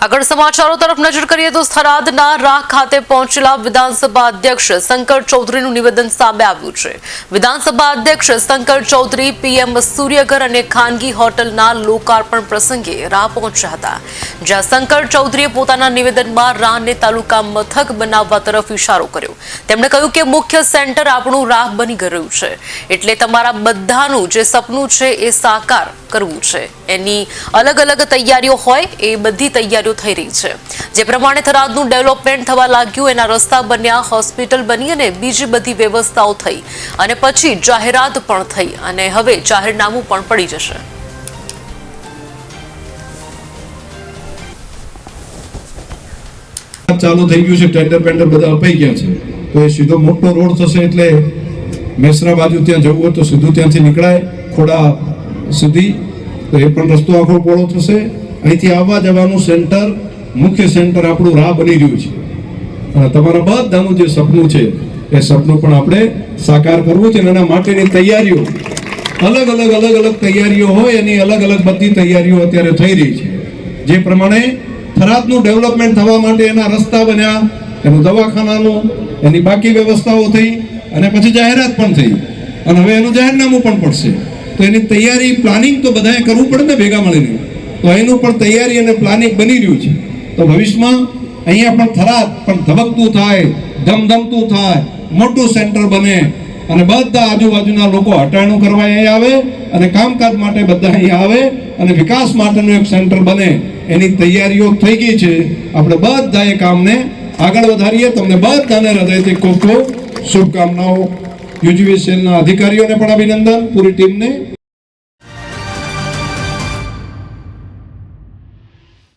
આગળ સમાચારો તરફ નજર કરીએ તો થરાદના રાહ ખાતે પહોંચેલા વિધાનસભા અધ્યક્ષ શંકર ચૌધરીનું નિવેદન સામે આવ્યું છે। વિધાનસભા અધ્યક્ષ શંકર ચૌધરી પીએમ સૂર્યઘર અને ખાનગી હોટલના લોકાર્પણ પ્રસંગે રાહ પહોંચ્યા હતા, જ્યાં શંકર ચૌધરીએ પોતાના નિવેદનમાં રાહને તાલુકા મથક બનાવવા તરફ ઇશારો કર્યો। તેમણે કહ્યું કે મુખ્ય સેન્ટર આપણું રાહ બની ગયું છે, એટલે તમારા બધાનું જે સપનું છે એ સાકાર કરવું છે। એની અલગ અલગ તૈયારીઓ હોય એ બધી તૈયારીઓ થઈ રહી છે। જે પ્રમાણે થરાદનું ડેવલપમેન્ટ થવા લાગ્યું, એના રસ્તા બન્યા, હોસ્પિટલ બની અને બીજી બધી વ્યવસ્થાઓ થઈ અને પછી જાહેરાત પણ થઈ અને હવે જાહેરનામું પણ પડી જશે। ચાલુ થઈ ગયું છે, ટેન્ડર પેન્ડર બધા અપાઈ ગયા છે, તો એ સીધો મોટો રોડ થશે, એટલે મેસરા બાજુ ત્યાં જવું હોય તો સીધું ત્યાંથી નીકળાય ખોડા સુધી, તો એ પણ રસ્તો આખો પહોળો થશે। અહીંથી આવવા જવાનું સેન્ટર, મુખ્ય સેન્ટર આપણું રાહ બની રહ્યું છે અને તમારા બધાનું જે સપનું છે એ સપનું પણ આપણે સાકાર કરવું છે। એના માટેની તૈયારીઓ અલગ અલગ તૈયારીઓ હોય, એની અલગ અલગ બધી તૈયારીઓ અત્યારે થઈ રહી છે। જે પ્રમાણે થરાદનું ડેવલપમેન્ટ થવા માટે એના રસ્તા બન્યા, એનું દવાખાનાનું, એની બાકી વ્યવસ્થાઓ થઈ અને પછી જાહેરાત પણ થઈ અને હવે એનું જાહેરનામું પણ પડશે, તો એની તૈયારી પ્લાનિંગ તો બધાએ કરવું પડે ને ભેગા મળીને, તો એનું પણ તૈયારી અને પ્લાનિંગ બની રહ્યું છે। તો ભવિષ્યમાં અહીંયા પણ થરાદ પણ ધબકતું થાય, ધમધમતું થાય, મોટું સેન્ટર બને અને બધા આજુબાજુના લોકો હટાણું કરવા અહીંયા આવે અને કામકાજ માટે બધા અહીંયા આવે અને વિકાસ માટેનું એક સેન્ટર બને, એની તૈયારીઓ થઈ ગઈ છે। આપણે બધા એ કામને આગળ વધારીએ। તમને બધાને હૃદયથી ખૂબ ખૂબ શુભકામનાઓ। યુજીવીસીએલના અધિકારીઓને પણ અભિનંદન, પૂરી ટીમને।